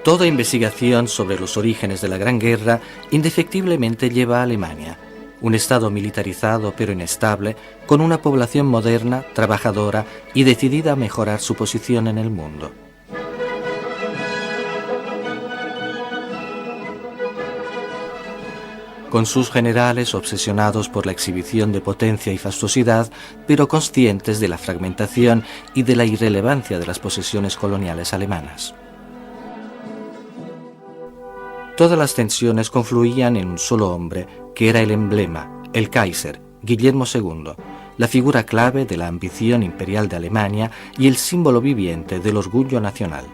Toda investigación sobre los orígenes de la Gran Guerra indefectiblemente lleva a Alemania, un estado militarizado pero inestable, con una población moderna, trabajadora y decidida a mejorar su posición en el mundo. Con sus generales obsesionados por la exhibición de potencia y fastuosidad, pero conscientes de la fragmentación y de la irrelevancia de las posesiones coloniales alemanas. Todas las tensiones confluían en un solo hombre, que era el emblema, el Kaiser, Guillermo II, la figura clave de la ambición imperial de Alemania y el símbolo viviente del orgullo nacional.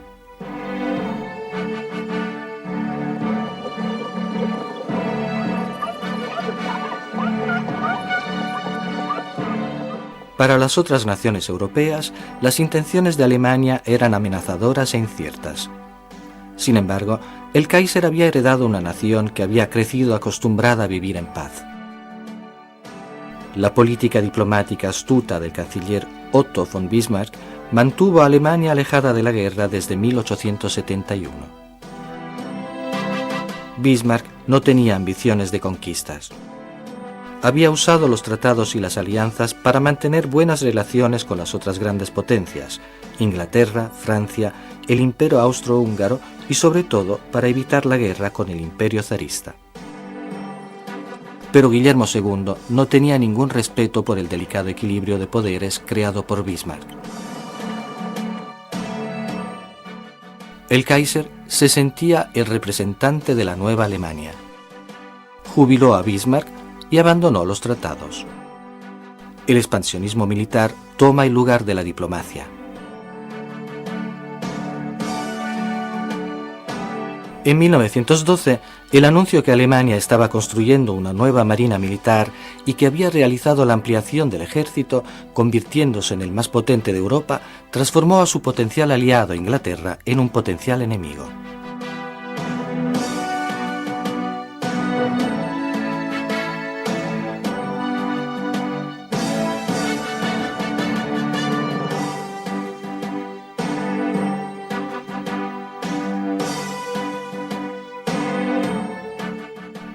Para las otras naciones europeas, las intenciones de Alemania eran amenazadoras e inciertas. Sin embargo, el Kaiser había heredado una nación que había crecido acostumbrada a vivir en paz. La política diplomática astuta del canciller Otto von Bismarck mantuvo a Alemania alejada de la guerra desde 1871. Bismarck no tenía ambiciones de conquistas. Había usado los tratados y las alianzas para mantener buenas relaciones con las otras grandes potencias, Inglaterra, Francia, el Imperio Austrohúngaro y sobre todo para evitar la guerra con el Imperio zarista. Pero Guillermo II no tenía ningún respeto por el delicado equilibrio de poderes creado por Bismarck. El Kaiser se sentía el representante de la nueva Alemania. Jubiló a Bismarck y abandonó los tratados. El expansionismo militar toma el lugar de la diplomacia. En 1912, el anuncio que Alemania estaba construyendo una nueva marina militar y que había realizado la ampliación del ejército, convirtiéndose en el más potente de Europa, transformó a su potencial aliado Inglaterra en un potencial enemigo.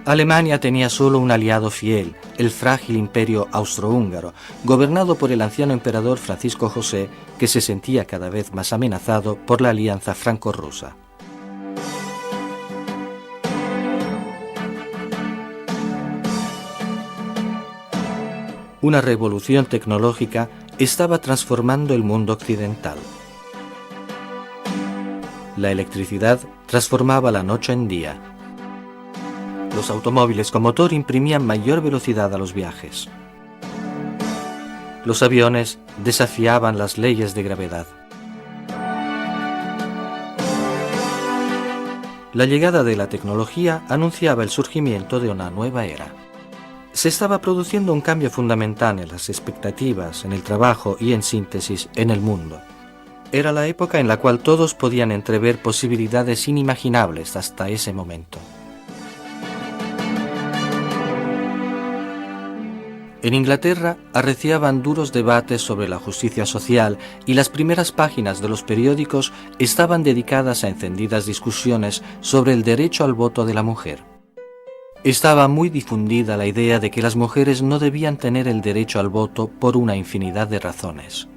Alemania tenía solo un aliado fiel, el frágil imperio austrohúngaro, gobernado por el anciano emperador Francisco José, que se sentía cada vez más amenazado por la alianza franco-rusa. Una revolución tecnológica estaba transformando el mundo occidental. La electricidad transformaba la noche en día. Los automóviles con motor imprimían mayor velocidad a los viajes. Los aviones desafiaban las leyes de gravedad. La llegada de la tecnología anunciaba el surgimiento de una nueva era. Se estaba produciendo un cambio fundamental en las expectativas, en el trabajo y, en síntesis, en el mundo. Era la época en la cual todos podían entrever posibilidades inimaginables hasta ese momento. En Inglaterra arreciaban duros debates sobre la justicia social y las primeras páginas de los periódicos estaban dedicadas a encendidas discusiones sobre el derecho al voto de la mujer. Estaba muy difundida la idea de que las mujeres no debían tener el derecho al voto por una infinidad de razones.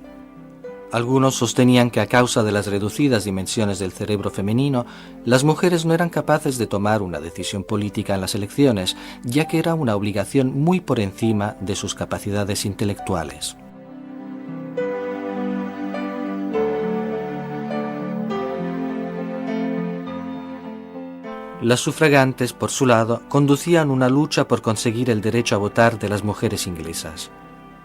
Algunos sostenían que a causa de las reducidas dimensiones del cerebro femenino, las mujeres no eran capaces de tomar una decisión política en las elecciones, ya que era una obligación muy por encima de sus capacidades intelectuales. Las sufragantes, por su lado, conducían una lucha por conseguir el derecho a votar de las mujeres inglesas.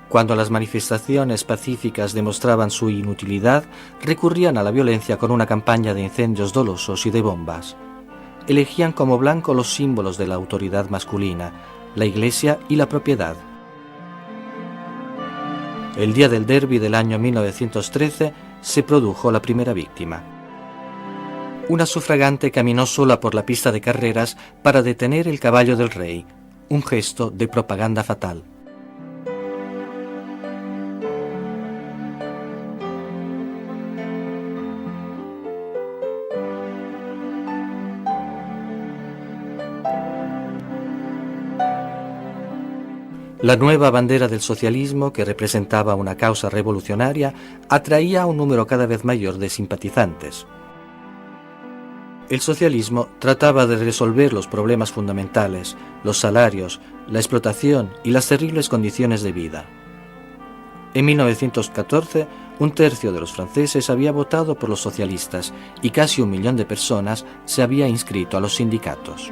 Cuando las manifestaciones pacíficas demostraban su inutilidad, recurrían a la violencia con una campaña de incendios dolosos y de bombas. Elegían como blanco los símbolos de la autoridad masculina, la iglesia y la propiedad. El día del derbi del año 1913 se produjo la primera víctima. Una sufragante caminó sola por la pista de carreras para detener el caballo del rey, un gesto de propaganda fatal. La nueva bandera del socialismo, que representaba una causa revolucionaria, atraía a un número cada vez mayor de simpatizantes. El socialismo trataba de resolver los problemas fundamentales, los salarios, la explotación y las terribles condiciones de vida. En 1914, un tercio de los franceses había votado por los socialistas y casi 1 millón de personas se había inscrito a los sindicatos.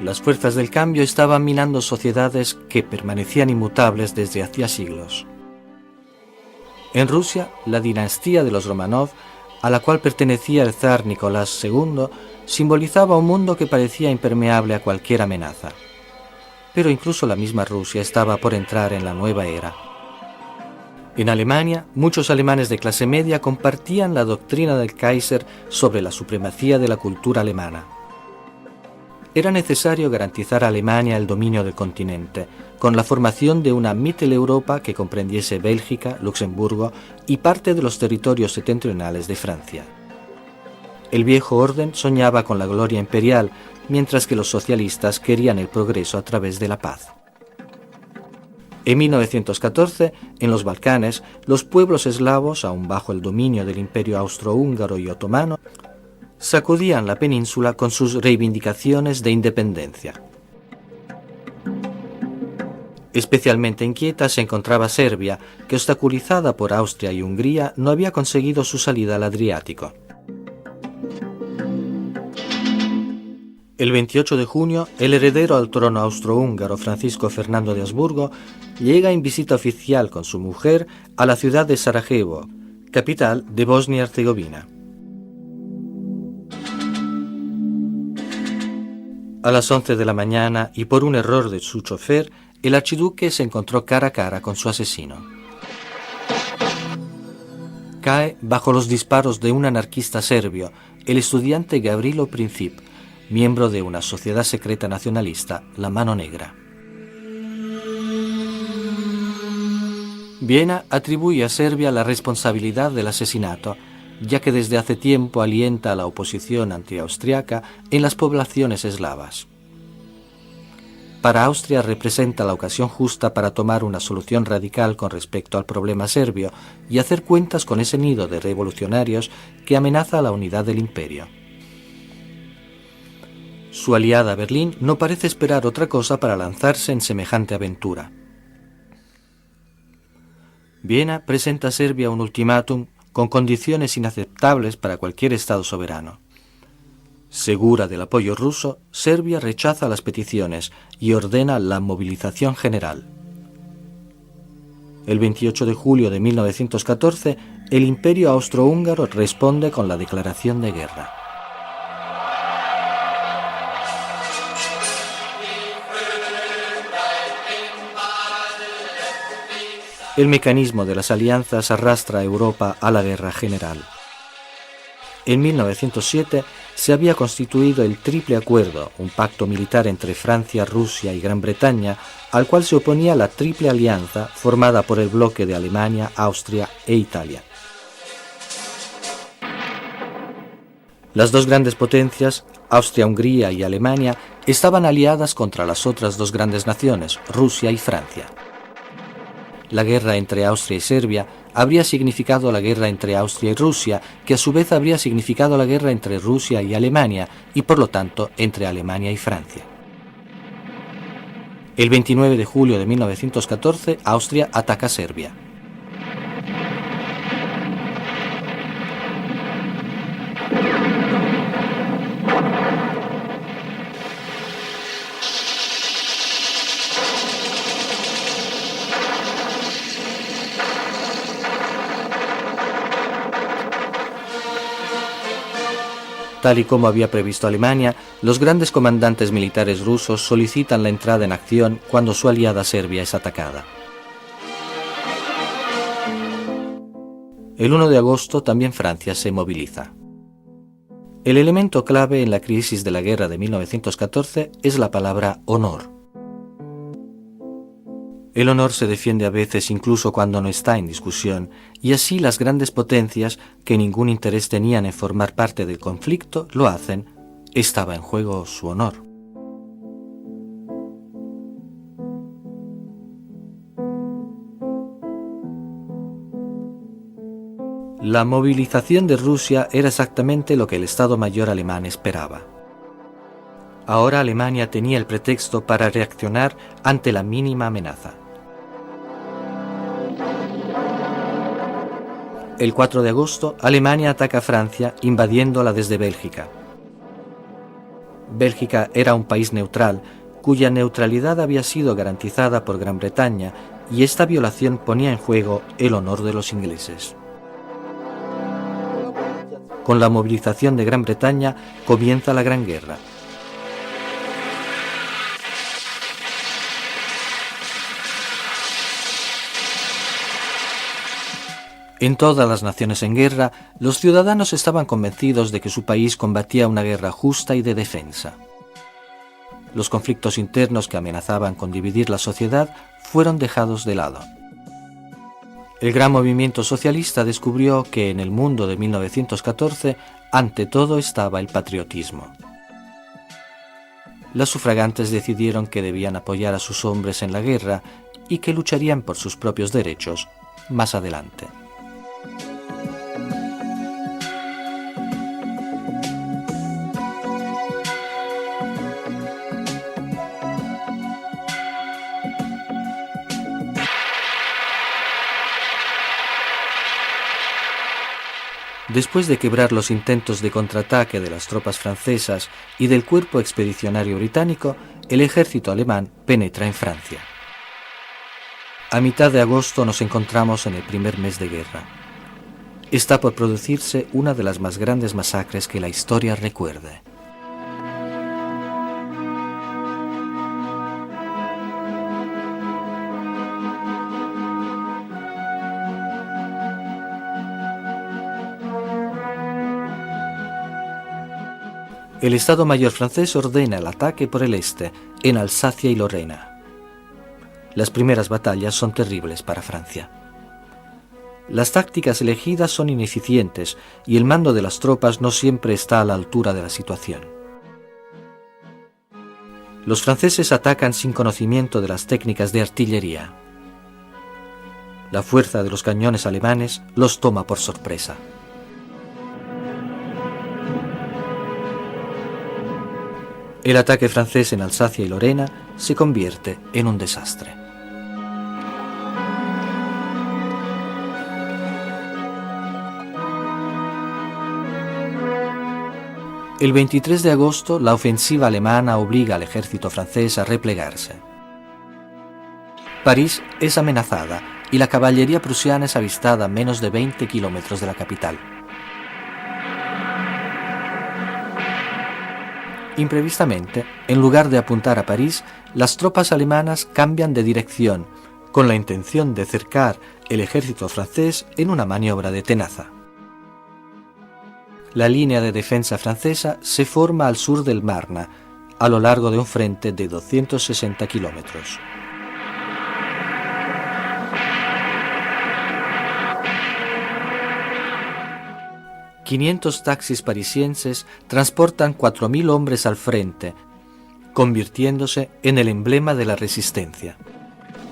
Las fuerzas del cambio estaban minando sociedades que permanecían inmutables desde hacía siglos. En Rusia, la dinastía de los Romanov, a la cual pertenecía el zar Nicolás II, simbolizaba un mundo que parecía impermeable a cualquier amenaza. Pero incluso la misma Rusia estaba por entrar en la nueva era. En Alemania, muchos alemanes de clase media compartían la doctrina del Kaiser sobre la supremacía de la cultura alemana. Era necesario garantizar a Alemania el dominio del continente, con la formación de una Mitteleuropa que comprendiese Bélgica, Luxemburgo y parte de los territorios septentrionales de Francia. El viejo orden soñaba con la gloria imperial, mientras que los socialistas querían el progreso a través de la paz. En 1914, en los Balcanes, los pueblos eslavos, aún bajo el dominio del Imperio austrohúngaro y otomano, sacudían la península con sus reivindicaciones de independencia. Especialmente inquieta se encontraba Serbia, que obstaculizada por Austria y Hungría no había conseguido su salida al Adriático. El 28 de junio, el heredero al trono austrohúngaro Francisco Fernando de Habsburgo llega en visita oficial con su mujer a la ciudad de Sarajevo, capital de Bosnia y Herzegovina. A las 11 de la mañana, y por un error de su chofer, el archiduque se encontró cara a cara con su asesino. Cae bajo los disparos de un anarquista serbio, el estudiante Gavrilo Princip, miembro de una sociedad secreta nacionalista, la Mano Negra. Viena atribuye a Serbia la responsabilidad del asesinato, ya que desde hace tiempo alienta a la oposición antiaustriaca en las poblaciones eslavas. Para Austria representa la ocasión justa para tomar una solución radical con respecto al problema serbio y hacer cuentas con ese nido de revolucionarios que amenaza la unidad del imperio. Su aliada Berlín no parece esperar otra cosa para lanzarse en semejante aventura. Viena presenta a Serbia un ultimátum con condiciones inaceptables para cualquier Estado soberano. Segura del apoyo ruso, Serbia rechaza las peticiones y ordena la movilización general. El 28 de julio de 1914, el Imperio austrohúngaro responde con la declaración de guerra. El mecanismo de las alianzas arrastra a Europa a la guerra general. En 1907 se había constituido el Triple Acuerdo, un pacto militar entre Francia, Rusia y Gran Bretaña, al cual se oponía la Triple Alianza formada por el bloque de Alemania, Austria e Italia. Las dos grandes potencias, Austria-Hungría y Alemania, estaban aliadas contra las otras dos grandes naciones, Rusia y Francia. La guerra entre Austria y Serbia habría significado la guerra entre Austria y Rusia, que a su vez habría significado la guerra entre Rusia y Alemania, y por lo tanto entre Alemania y Francia. El 29 de julio de 1914, Austria ataca a Serbia. Tal y como había previsto Alemania, los grandes comandantes militares rusos solicitan la entrada en acción cuando su aliada Serbia es atacada. El 1 de agosto también Francia se moviliza. El elemento clave en la crisis de la guerra de 1914 es la palabra honor. El honor se defiende a veces incluso cuando no está en discusión, y así las grandes potencias, que ningún interés tenían en formar parte del conflicto, lo hacen. Estaba en juego su honor. La movilización de Rusia era exactamente lo que el Estado Mayor alemán esperaba. Ahora Alemania tenía el pretexto para reaccionar ante la mínima amenaza. El 4 de agosto, Alemania ataca a Francia invadiéndola desde Bélgica. Bélgica era un país neutral, cuya neutralidad había sido garantizada por Gran Bretaña, y esta violación ponía en juego el honor de los ingleses. Con la movilización de Gran Bretaña comienza la Gran Guerra. En todas las naciones en guerra, los ciudadanos estaban convencidos de que su país combatía una guerra justa y de defensa. Los conflictos internos que amenazaban con dividir la sociedad fueron dejados de lado. El gran movimiento socialista descubrió que en el mundo de 1914, ante todo estaba el patriotismo. Las sufragantes decidieron que debían apoyar a sus hombres en la guerra y que lucharían por sus propios derechos más adelante. Después de quebrar los intentos de contraataque de las tropas francesas y del cuerpo expedicionario británico, el ejército alemán penetra en Francia. A mitad de agosto nos encontramos en el primer mes de guerra. Está por producirse una de las más grandes masacres que la historia recuerde. El Estado Mayor francés ordena el ataque por el este, en Alsacia y Lorena. Las primeras batallas son terribles para Francia. Las tácticas elegidas son ineficientes y el mando de las tropas no siempre está a la altura de la situación. Los franceses atacan sin conocimiento de las técnicas de artillería. La fuerza de los cañones alemanes los toma por sorpresa. El ataque francés en Alsacia y Lorena se convierte en un desastre. El 23 de agosto, la ofensiva alemana obliga al ejército francés a replegarse. París es amenazada y la caballería prusiana es avistada a menos de 20 kilómetros de la capital. Imprevistamente, en lugar de apuntar a París, las tropas alemanas cambian de dirección, con la intención de cercar el ejército francés en una maniobra de tenaza. La línea de defensa francesa se forma al sur del Marne, a lo largo de un frente de 260 kilómetros. ...500 taxis parisienses transportan 4.000 hombres al frente, convirtiéndose en el emblema de la resistencia.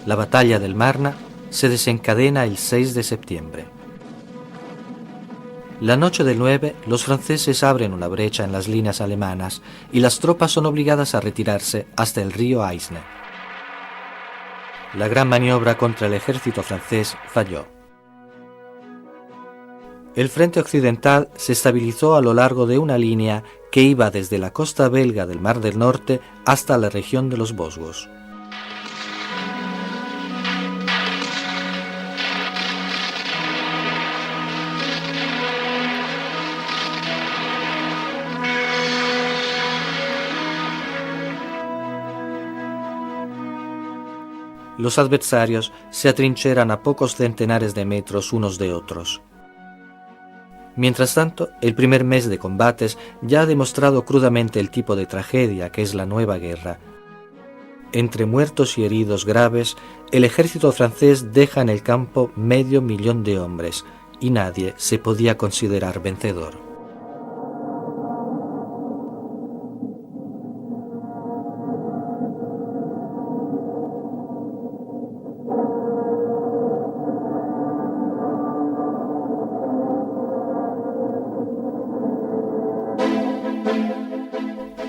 La batalla del Marne se desencadena el 6 de septiembre. La noche del 9, los franceses abren una brecha en las líneas alemanas y las tropas son obligadas a retirarse hasta el río Aisne. La gran maniobra contra el ejército francés falló. El frente occidental se estabilizó a lo largo de una línea que iba desde la costa belga del Mar del Norte hasta la región de los Vosgos. Los adversarios se atrincheran a pocos centenares de metros unos de otros. Mientras tanto, el primer mes de combates ya ha demostrado crudamente el tipo de tragedia que es la nueva guerra. entre muertos y heridos graves, el ejército francés deja en el campo 500.000 de hombres y nadie se podía considerar vencedor.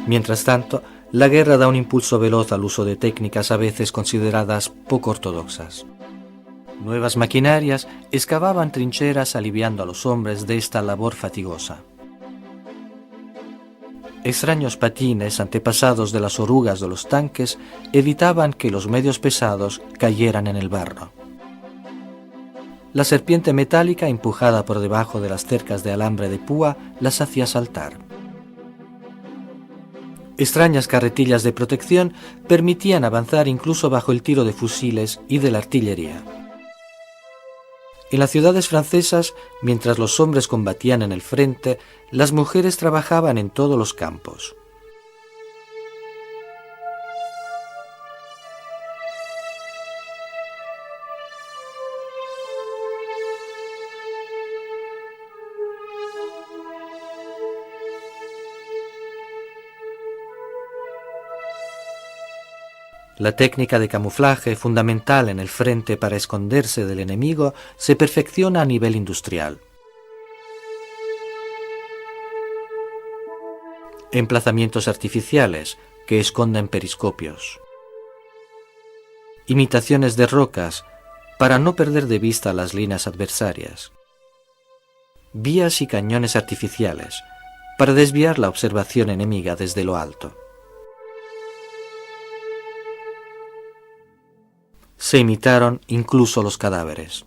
Mientras tanto, la guerra da un impulso veloz al uso de técnicas a veces consideradas poco ortodoxas. Nuevas maquinarias excavaban trincheras aliviando a los hombres de esta labor fatigosa. Extraños patines, antepasados de las orugas de los tanques, evitaban que los medios pesados cayeran en el barro. La serpiente metálica, empujada por debajo de las cercas de alambre de púa, las hacía saltar. Extrañas carretillas de protección permitían avanzar incluso bajo el tiro de fusiles y de la artillería. En las ciudades francesas, mientras los hombres combatían en el frente, las mujeres trabajaban en todos los campos. La técnica de camuflaje, fundamental en el frente para esconderse del enemigo, se perfecciona a nivel industrial. Emplazamientos artificiales que esconden periscopios. Imitaciones de rocas para no perder de vista las líneas adversarias. Vías y cañones artificiales para desviar la observación enemiga desde lo alto. Se imitaron incluso los cadáveres.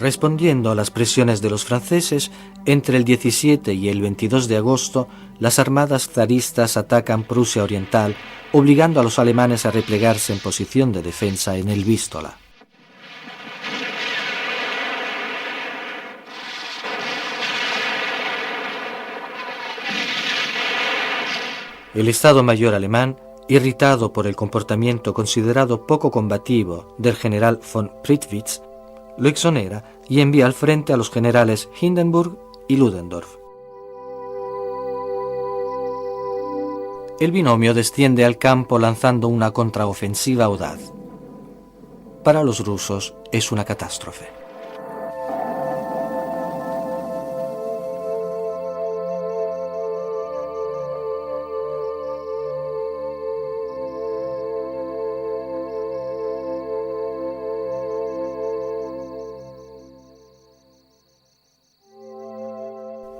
Respondiendo a las presiones de los franceses, entre el 17 y el 22 de agosto, las armadas zaristas atacan Prusia Oriental, obligando a los alemanes a replegarse en posición de defensa en el Vístula. El Estado Mayor alemán, irritado por el comportamiento considerado poco combativo del general von Prittwitz, lo exonera y envía al frente a los generales Hindenburg y Ludendorff. El binomio desciende al campo lanzando una contraofensiva audaz. Para los rusos es una catástrofe.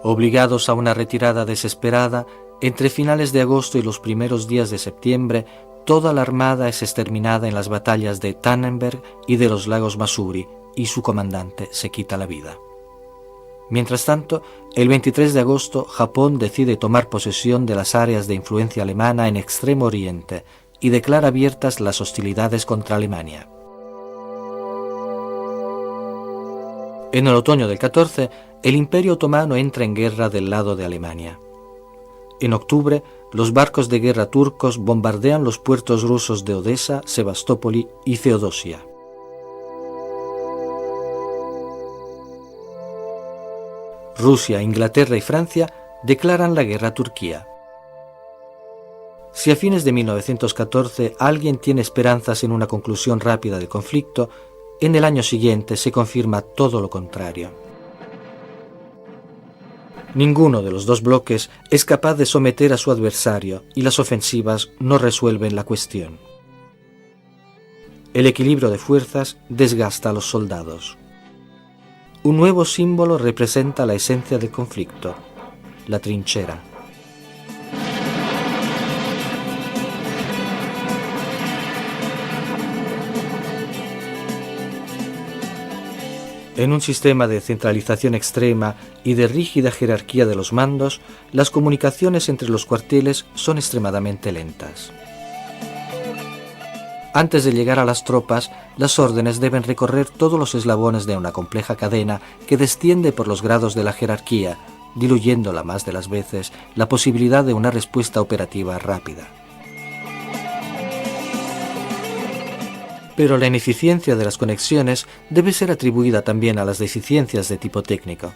Obligados a una retirada desesperada, entre finales de agosto y los primeros días de septiembre, toda la armada es exterminada en las batallas de Tannenberg y de los lagos Masuri, y su comandante se quita la vida. Mientras tanto, el 23 de agosto, Japón decide tomar posesión de las áreas de influencia alemana en Extremo Oriente y declara abiertas las hostilidades contra Alemania. En el otoño del 14, el Imperio Otomano entra en guerra del lado de Alemania. En octubre, los barcos de guerra turcos bombardean los puertos rusos de Odessa, Sebastopoli y Feodosia. Rusia, Inglaterra y Francia declaran la guerra a Turquía. Si a fines de 1914 alguien tiene esperanzas en una conclusión rápida del conflicto, en el año siguiente se confirma todo lo contrario. Ninguno de los dos bloques es capaz de someter a su adversario y las ofensivas no resuelven la cuestión. El equilibrio de fuerzas desgasta a los soldados. Un nuevo símbolo representa la esencia del conflicto, la trinchera. En un sistema de centralización extrema y de rígida jerarquía de los mandos, las comunicaciones entre los cuarteles son extremadamente lentas. Antes de llegar a las tropas, las órdenes deben recorrer todos los eslabones de una compleja cadena que desciende por los grados de la jerarquía, diluyendo la más de las veces la posibilidad de una respuesta operativa rápida. Pero la ineficiencia de las conexiones debe ser atribuida también a las deficiencias de tipo técnico.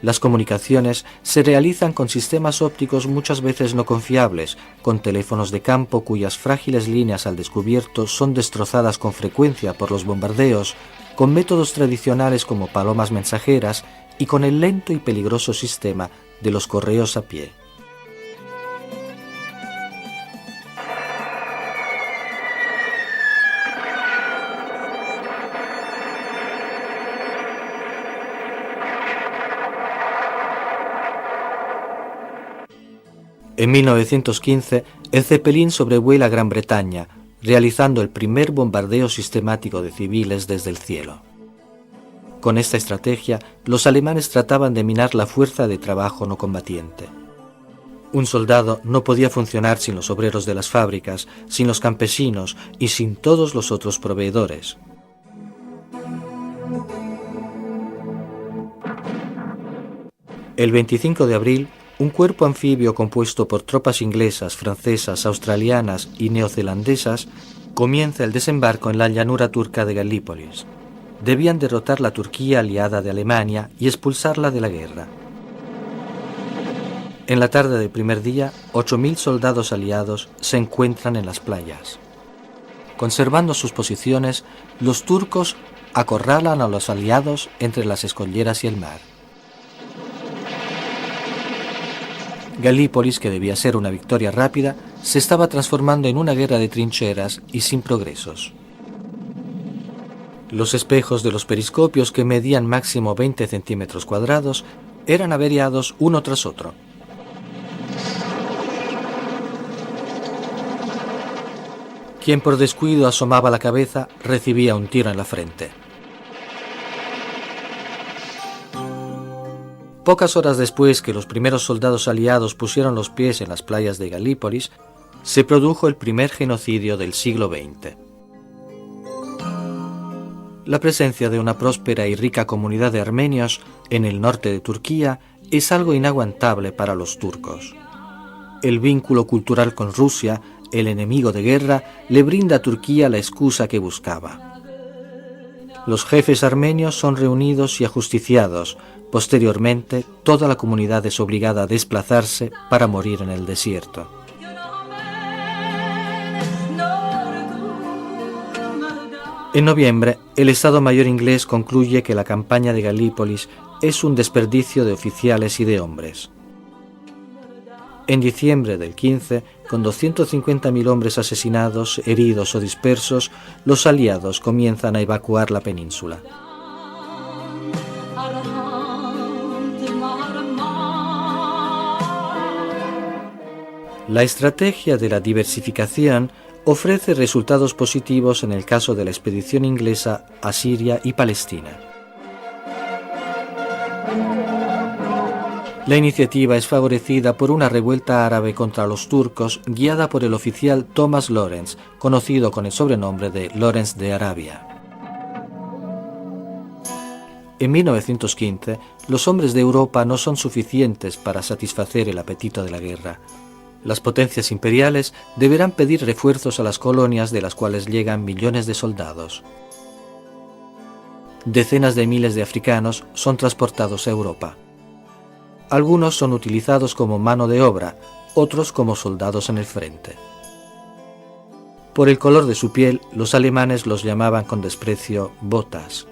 Las comunicaciones se realizan con sistemas ópticos muchas veces no confiables, con teléfonos de campo cuyas frágiles líneas al descubierto son destrozadas con frecuencia por los bombardeos, con métodos tradicionales como palomas mensajeras y con el lento y peligroso sistema de los correos a pie. En 1915, el Zeppelin sobrevuela Gran Bretaña, realizando el primer bombardeo sistemático de civiles desde el cielo. Con esta estrategia, los alemanes trataban de minar la fuerza de trabajo no combatiente. Un soldado no podía funcionar sin los obreros de las fábricas, sin los campesinos y sin todos los otros proveedores. El 25 de abril, un cuerpo anfibio compuesto por tropas inglesas, francesas, australianas y neozelandesas comienza el desembarco en la llanura turca de Galípolis. Debían derrotar la Turquía aliada de Alemania y expulsarla de la guerra. En la tarde del primer día, 8.000 soldados aliados se encuentran en las playas. Conservando sus posiciones, los turcos acorralan a los aliados entre las escolleras y el mar. Galípolis, que debía ser una victoria rápida, se estaba transformando en una guerra de trincheras y sin progresos. Los espejos de los periscopios, que medían máximo 20 centímetros cuadrados, eran averiados uno tras otro. Quien por descuido asomaba la cabeza recibía un tiro en la frente. Pocas horas después que los primeros soldados aliados pusieron los pies en las playas de Galípolis, se produjo el primer genocidio del siglo XX. La presencia de una próspera y rica comunidad de armenios en el norte de Turquía es algo inaguantable para los turcos. El vínculo cultural con Rusia, el enemigo de guerra, le brinda a Turquía la excusa que buscaba. Los jefes armenios son reunidos y ajusticiados. Posteriormente, toda la comunidad es obligada a desplazarse para morir en el desierto. En noviembre, el Estado Mayor inglés concluye que la campaña de Galípolis es un desperdicio de oficiales y de hombres. En diciembre del 15, con 250.000 hombres asesinados, heridos o dispersos, los aliados comienzan a evacuar la península. La estrategia de la diversificación ofrece resultados positivos en el caso de la expedición inglesa a Siria y Palestina. La iniciativa es favorecida por una revuelta árabe contra los turcos guiada por el oficial Thomas Lawrence, conocido con el sobrenombre de Lawrence de Arabia. En 1915, los hombres de Europa no son suficientes para satisfacer el apetito de la guerra. Las potencias imperiales deberán pedir refuerzos a las colonias de las cuales llegan millones de soldados. Decenas de miles de africanos son transportados a Europa. Algunos son utilizados como mano de obra, otros como soldados en el frente. Por el color de su piel, los alemanes los llamaban con desprecio botas.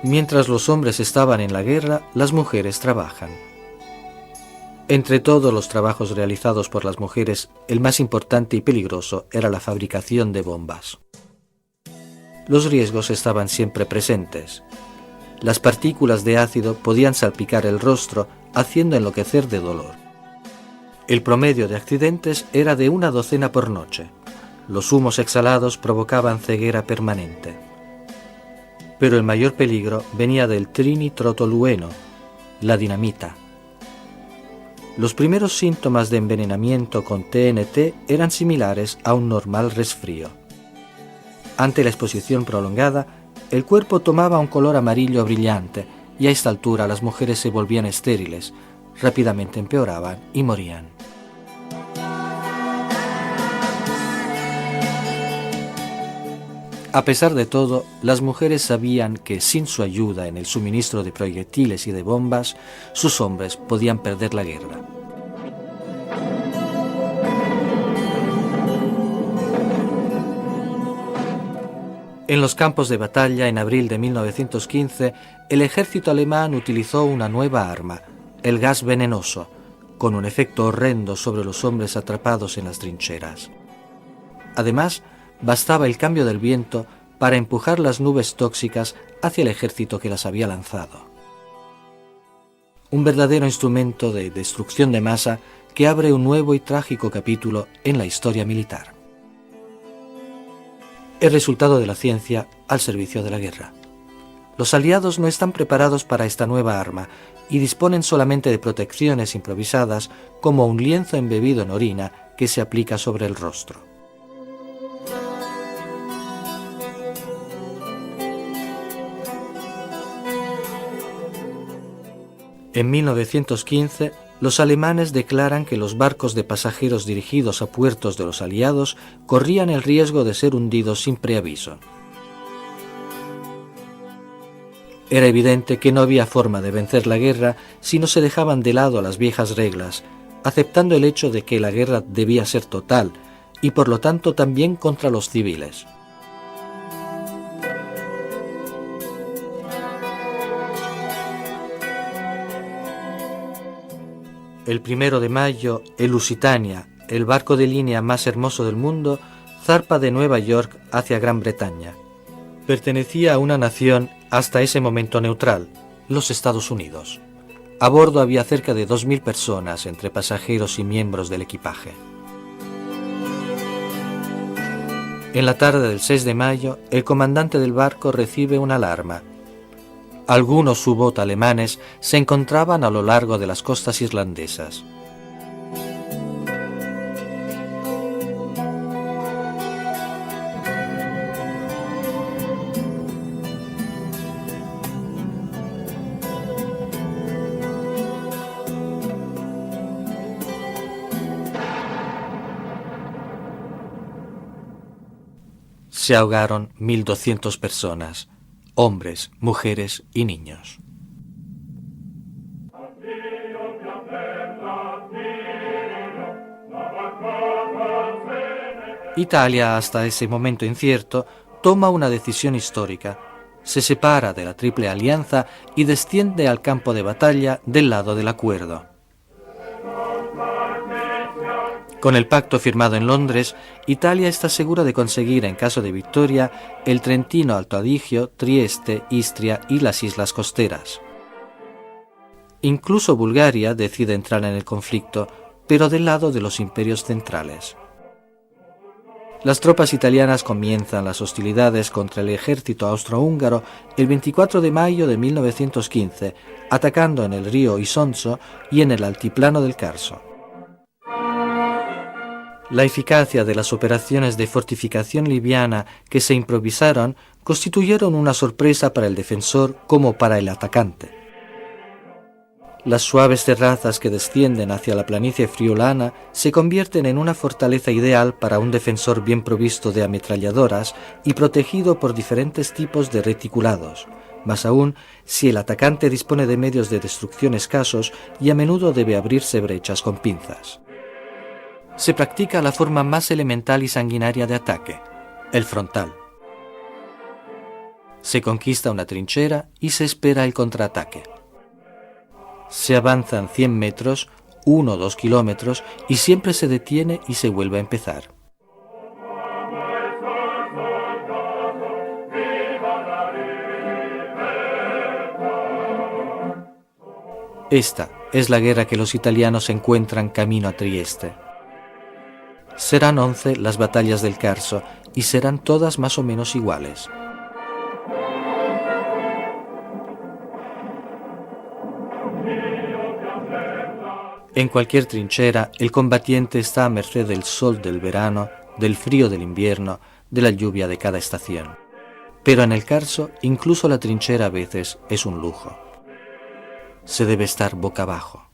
Mientras los hombres estaban en la guerra, las mujeres trabajan. Entre todos los trabajos realizados por las mujeres, el más importante y peligroso era la fabricación de bombas. Los riesgos estaban siempre presentes. Las partículas de ácido podían salpicar el rostro, haciendo enloquecer de dolor. El promedio de accidentes era de 1 docena por noche. Los humos exhalados provocaban ceguera permanente. Pero el mayor peligro venía del trinitrotolueno, la dinamita. Los primeros síntomas de envenenamiento con TNT eran similares a un normal resfrío. Ante la exposición prolongada, el cuerpo tomaba un color amarillo brillante y a esta altura las mujeres se volvían estériles, rápidamente empeoraban y morían. A pesar de todo, las mujeres sabían que sin su ayuda en el suministro de proyectiles y de bombas, sus hombres podían perder la guerra. En los campos de batalla, en abril de 1915, el ejército alemán utilizó una nueva arma, el gas venenoso, con un efecto horrendo sobre los hombres atrapados en las trincheras. Además, bastaba el cambio del viento para empujar las nubes tóxicas hacia el ejército que las había lanzado. Un verdadero instrumento de destrucción de masa que abre un nuevo y trágico capítulo en la historia militar. El resultado de la ciencia al servicio de la guerra. Los aliados no están preparados para esta nueva arma y disponen solamente de protecciones improvisadas como un lienzo embebido en orina que se aplica sobre el rostro. En 1915, los alemanes declaran que los barcos de pasajeros dirigidos a puertos de los aliados corrían el riesgo de ser hundidos sin preaviso. Era evidente que no había forma de vencer la guerra si no se dejaban de lado las viejas reglas, aceptando el hecho de que la guerra debía ser total y por lo tanto también contra los civiles. El 1 de mayo, el Lusitania, el barco de línea más hermoso del mundo, zarpa de Nueva York hacia Gran Bretaña. Pertenecía a una nación hasta ese momento neutral, los Estados Unidos. A bordo había cerca de 2.000 personas entre pasajeros y miembros del equipaje. En la tarde del 6 de mayo, el comandante del barco recibe una alarma. Algunos U-boot alemanes se encontraban a lo largo de las costas irlandesas. Se ahogaron 1.200 personas, hombres, mujeres y niños. Italia, hasta ese momento incierto, toma una decisión histórica. Se separa de la Triple Alianza y desciende al campo de batalla del lado del acuerdo. Con el pacto firmado en Londres, Italia está segura de conseguir, en caso de victoria, el Trentino Alto Adigio, Trieste, Istria y las islas costeras. Incluso Bulgaria decide entrar en el conflicto, pero del lado de los imperios centrales. Las tropas italianas comienzan las hostilidades contra el ejército austrohúngaro el 24 de mayo de 1915, atacando en el río Isonzo y en el altiplano del Carso. La eficacia de las operaciones de fortificación liviana que se improvisaron constituyeron una sorpresa para el defensor como para el atacante. Las suaves terrazas que descienden hacia la planicie friulana se convierten en una fortaleza ideal para un defensor bien provisto de ametralladoras y protegido por diferentes tipos de reticulados, más aún si el atacante dispone de medios de destrucción escasos y a menudo debe abrirse brechas con pinzas. Se practica la forma más elemental y sanguinaria de ataque, el frontal. Se conquista una trinchera y se espera el contraataque. Se avanzan 100 metros, 1 o 2 kilómetros y siempre se detiene y se vuelve a empezar. Esta es la guerra que los italianos encuentran camino a Trieste. Serán 11 las batallas del Carso y serán todas más o menos iguales. En cualquier trinchera, el combatiente está a merced del sol del verano, del frío del invierno, de la lluvia de cada estación. Pero en el Carso, incluso la trinchera a veces es un lujo. Se debe estar boca abajo.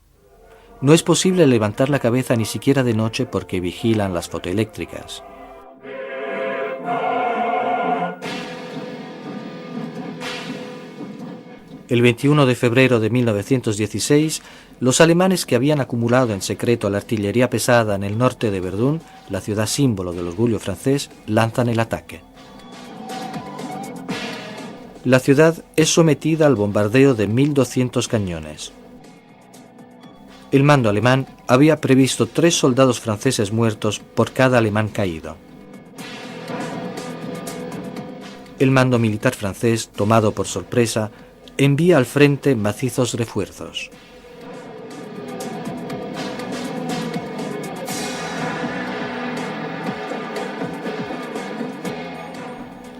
No es posible levantar la cabeza ni siquiera de noche porque vigilan las fotoeléctricas. El 21 de febrero de 1916, los alemanes que habían acumulado en secreto la artillería pesada en el norte de Verdún, la ciudad símbolo del orgullo francés, lanzan el ataque. La ciudad es sometida al bombardeo de 1.200 cañones. El mando alemán había previsto 3 soldados franceses muertos por cada alemán caído. El mando militar francés, tomado por sorpresa, envía al frente macizos refuerzos.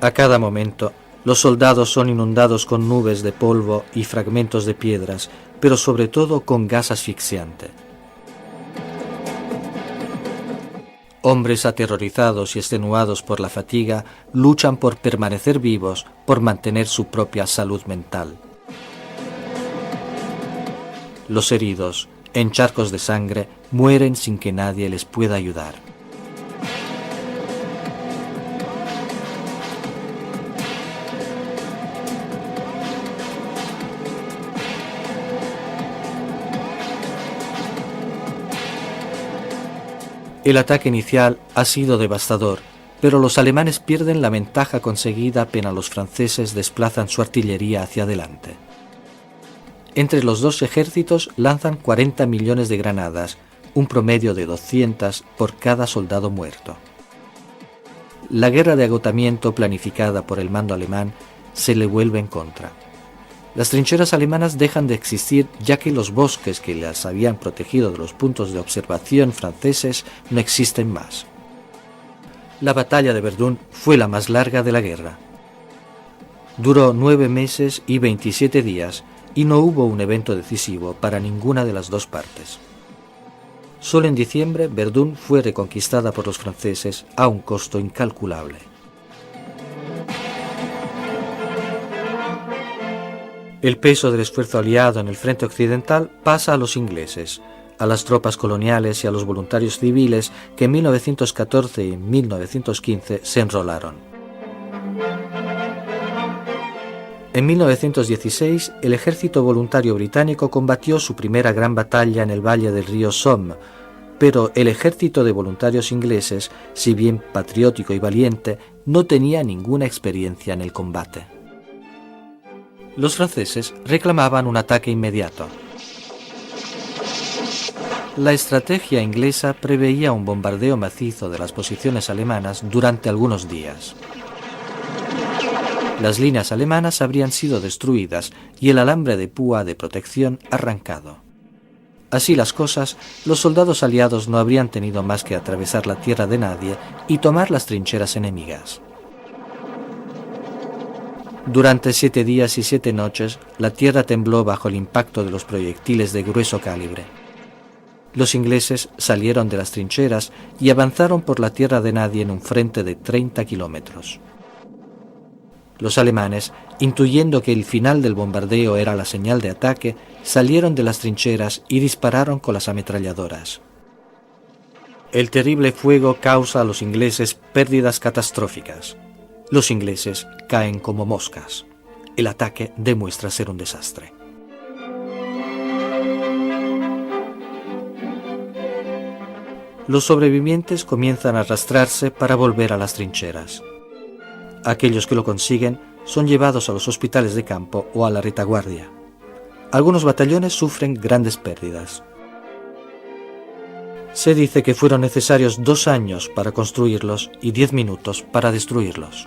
A cada momento, los soldados son inundados con nubes de polvo y fragmentos de piedras, pero sobre todo con gas asfixiante. Hombres aterrorizados y extenuados por la fatiga luchan por permanecer vivos, por mantener su propia salud mental. Los heridos, en charcos de sangre, mueren sin que nadie les pueda ayudar. El ataque inicial ha sido devastador, pero los alemanes pierden la ventaja conseguida apenas los franceses desplazan su artillería hacia adelante. Entre los dos ejércitos lanzan 40 millones de granadas, un promedio de 200 por cada soldado muerto. La guerra de agotamiento planificada por el mando alemán se le vuelve en contra. Las trincheras alemanas dejan de existir ya que los bosques que las habían protegido de los puntos de observación franceses no existen más. La batalla de Verdún fue la más larga de la guerra. Duró 9 meses y 27 días y no hubo un evento decisivo para ninguna de las dos partes. Solo en diciembre Verdún fue reconquistada por los franceses a un costo incalculable. El peso del esfuerzo aliado en el frente occidental pasa a los ingleses, a las tropas coloniales y a los voluntarios civiles que en 1914 y 1915 se enrolaron. En 1916, el ejército voluntario británico combatió su primera gran batalla en el valle del río Somme, pero el ejército de voluntarios ingleses, si bien patriótico y valiente, no tenía ninguna experiencia en el combate. Los franceses reclamaban un ataque inmediato. La estrategia inglesa preveía un bombardeo macizo de las posiciones alemanas durante algunos días. Las líneas alemanas habrían sido destruidas y el alambre de púa de protección arrancado. Así las cosas, los soldados aliados no habrían tenido más que atravesar la tierra de nadie y tomar las trincheras enemigas. Durante 7 días y 7 noches, la tierra tembló bajo el impacto de los proyectiles de grueso calibre. Los ingleses salieron de las trincheras y avanzaron por la tierra de nadie en un frente de 30 kilómetros. Los alemanes, intuyendo que el final del bombardeo era la señal de ataque, salieron de las trincheras y dispararon con las ametralladoras. El terrible fuego causa a los ingleses pérdidas catastróficas. Los ingleses caen como moscas. El ataque demuestra ser un desastre. Los sobrevivientes comienzan a arrastrarse para volver a las trincheras. Aquellos que lo consiguen son llevados a los hospitales de campo o a la retaguardia. Algunos batallones sufren grandes pérdidas. Se dice que fueron necesarios 2 años para construirlos y 10 minutos para destruirlos.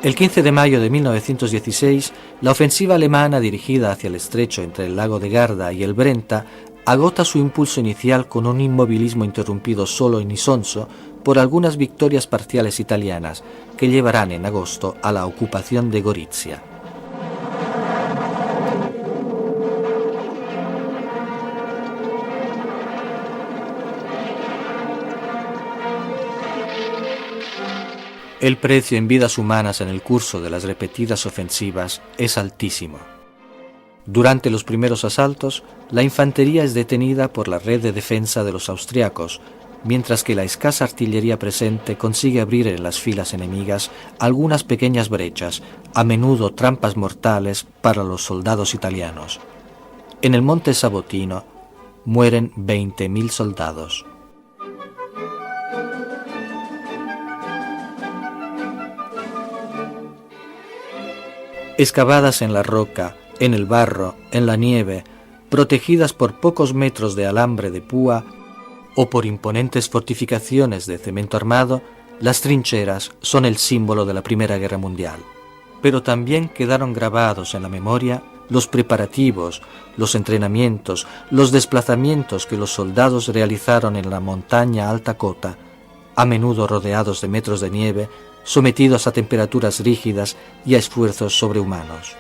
El 15 de mayo de 1916, la ofensiva alemana dirigida hacia el estrecho entre el lago de Garda y el Brenta agota su impulso inicial con un inmovilismo interrumpido solo en Isonzo por algunas victorias parciales italianas que llevarán en agosto a la ocupación de Gorizia. El precio en vidas humanas en el curso de las repetidas ofensivas es altísimo. Durante los primeros asaltos, la infantería es detenida por la red de defensa de los austriacos, mientras que la escasa artillería presente consigue abrir en las filas enemigas algunas pequeñas brechas, a menudo trampas mortales para los soldados italianos. En el monte Sabotino mueren 20.000 soldados. Excavadas en la roca, en el barro, en la nieve, protegidas por pocos metros de alambre de púa o por imponentes fortificaciones de cemento armado, las trincheras son el símbolo de la Primera Guerra Mundial. Pero también quedaron grabados en la memoria los preparativos, los entrenamientos, los desplazamientos que los soldados realizaron en la montaña alta cota, a menudo rodeados de metros de nieve, sometidos a temperaturas rígidas y a esfuerzos sobrehumanos.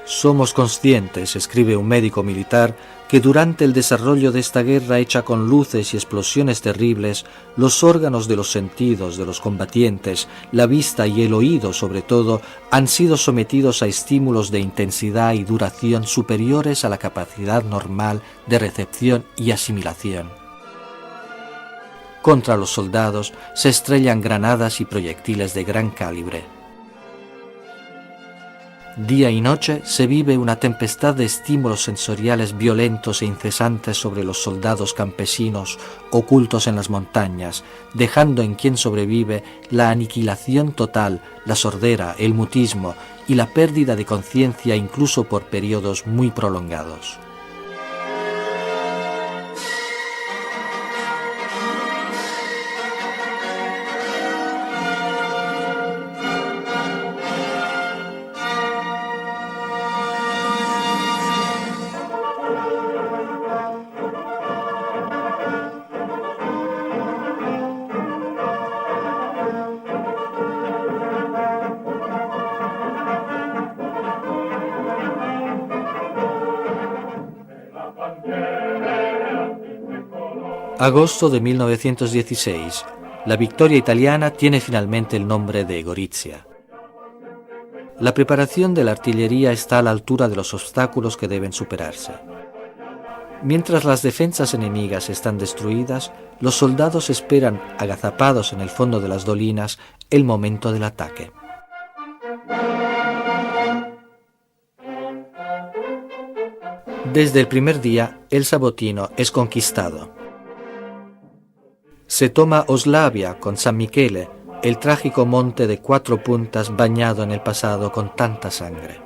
Somos conscientes, escribe un médico militar, que durante el desarrollo de esta guerra hecha con luces y explosiones terribles, los órganos de los sentidos de los combatientes, la vista y el oído sobre todo, han sido sometidos a estímulos de intensidad y duración superiores a la capacidad normal de recepción y asimilación. Contra los soldados se estrellan granadas y proyectiles de gran calibre. Día y noche se vive una tempestad de estímulos sensoriales violentos e incesantes sobre los soldados campesinos ocultos en las montañas, dejando en quien sobrevive la aniquilación total, la sordera, el mutismo y la pérdida de conciencia incluso por periodos muy prolongados. Agosto de 1916. La victoria italiana tiene finalmente el nombre de Gorizia. La preparación de la artillería está a la altura de los obstáculos que deben superarse. Mientras las defensas enemigas están destruidas, los soldados esperan, agazapados en el fondo de las dolinas, el momento del ataque. Desde el primer día, el Sabotino es conquistado. Se toma Oslavia con San Michele, el trágico monte de 4 puntas bañado en el pasado con tanta sangre.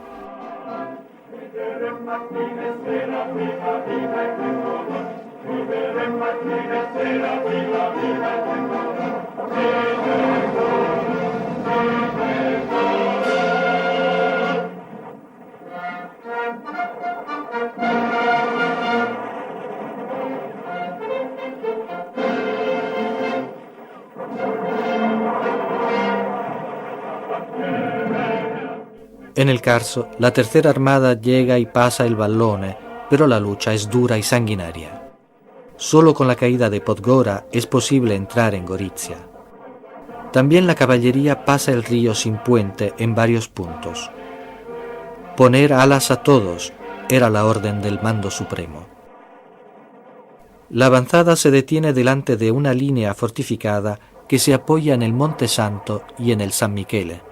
En el Carso, la Tercera Armada llega y pasa el Vallone, pero la lucha es dura y sanguinaria. Solo con la caída de Podgora es posible entrar en Gorizia. También la caballería pasa el río sin puente en varios puntos. Poner alas a todos era la orden del mando supremo. La avanzada se detiene delante de una línea fortificada que se apoya en el Monte Santo y en el San Michele.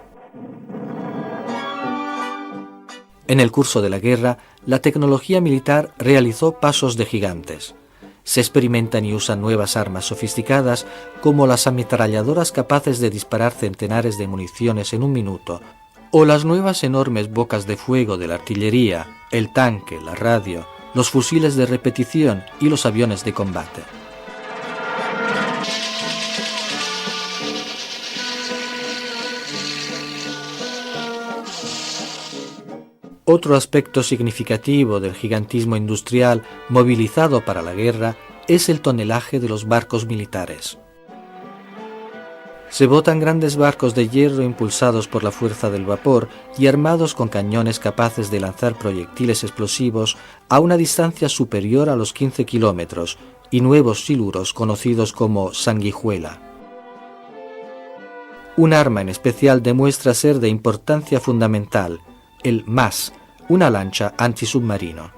En el curso de la guerra, la tecnología militar realizó pasos de gigantes. Se experimentan y usan nuevas armas sofisticadas como las ametralladoras capaces de disparar centenares de municiones en un minuto, o las nuevas enormes bocas de fuego de la artillería, el tanque, la radio, los fusiles de repetición y los aviones de combate. Otro aspecto significativo del gigantismo industrial movilizado para la guerra es el tonelaje de los barcos militares. Se botan grandes barcos de hierro impulsados por la fuerza del vapor y armados con cañones capaces de lanzar proyectiles explosivos a una distancia superior a los 15 kilómetros y nuevos siluros conocidos como sanguijuela. Un arma en especial demuestra ser de importancia fundamental, el MAS, una lancha antisubmarino.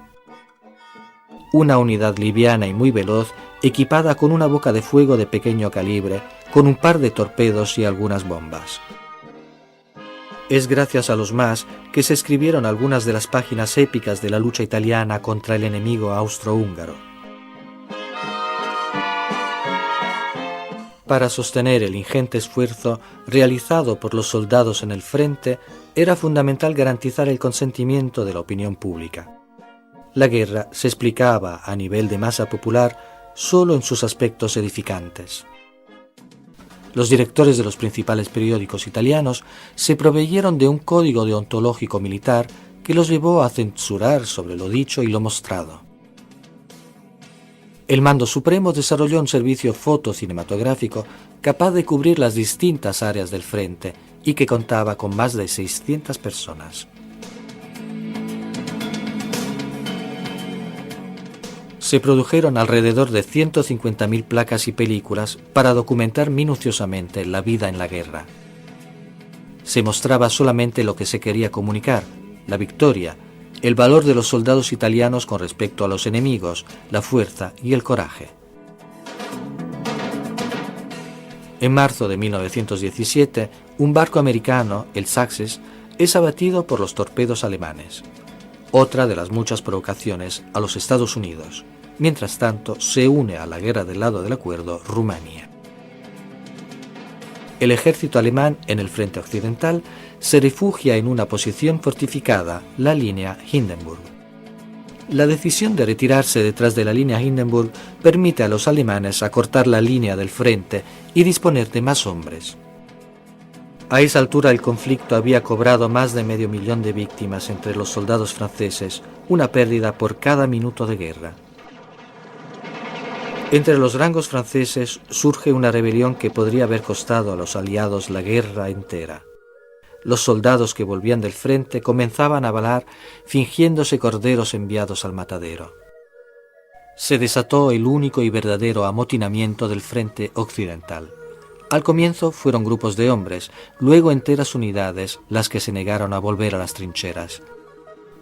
Una unidad liviana y muy veloz, equipada con una boca de fuego de pequeño calibre, con un par de torpedos y algunas bombas. Es gracias a los MAS que se escribieron algunas de las páginas épicas de la lucha italiana contra el enemigo austrohúngaro. Para sostener el ingente esfuerzo realizado por los soldados en el frente, era fundamental garantizar el consentimiento de la opinión pública. La guerra se explicaba a nivel de masa popular solo en sus aspectos edificantes. Los directores de los principales periódicos italianos se proveyeron de un código deontológico militar que los llevó a censurar sobre lo dicho y lo mostrado. El Mando Supremo desarrolló un servicio fotocinematográfico capaz de cubrir las distintas áreas del frente y que contaba con más de 600 personas. Se produjeron alrededor de 150.000 placas y películas para documentar minuciosamente la vida en la guerra. Se mostraba solamente lo que se quería comunicar, la victoria, el valor de los soldados italianos con respecto a los enemigos, la fuerza y el coraje. En marzo de 1917, un barco americano, el Success, es abatido por los torpedos alemanes, otra de las muchas provocaciones a los Estados Unidos. Mientras tanto, se une a la guerra del lado del acuerdo Rumania. El ejército alemán en el frente occidental se refugia en una posición fortificada, la línea Hindenburg. La decisión de retirarse detrás de la línea Hindenburg permite a los alemanes acortar la línea del frente y disponer de más hombres. A esa altura el conflicto había cobrado más de 500.000 de víctimas entre los soldados franceses, una pérdida por cada minuto de guerra. Entre los rangos franceses surge una rebelión que podría haber costado a los aliados la guerra entera. Los soldados que volvían del frente comenzaban a balar fingiéndose corderos enviados al matadero. Se desató el único y verdadero amotinamiento del frente occidental. Al comienzo fueron grupos de hombres, luego enteras unidades las que se negaron a volver a las trincheras.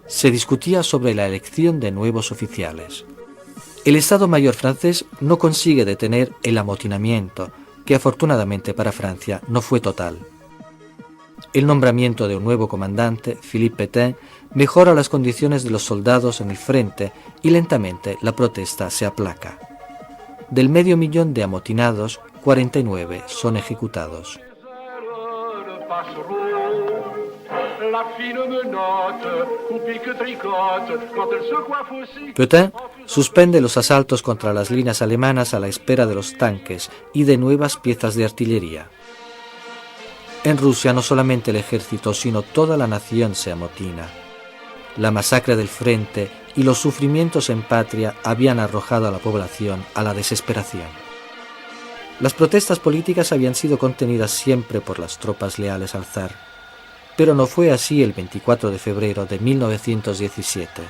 Se discutía sobre la elección de nuevos oficiales. El Estado Mayor francés no consigue detener el amotinamiento, que afortunadamente para Francia no fue total. El nombramiento de un nuevo comandante, Philippe Pétain, mejora las condiciones de los soldados en el frente y lentamente la protesta se aplaca. Del 500.000 de amotinados, 49 son ejecutados. Pétain suspende los asaltos contra las líneas alemanas a la espera de los tanques y de nuevas piezas de artillería. En Rusia no solamente el ejército, sino toda la nación se amotina. La masacre del frente y los sufrimientos en patria habían arrojado a la población a la desesperación. Las protestas políticas habían sido contenidas siempre por las tropas leales al zar, pero no fue así el 24 de febrero de 1917.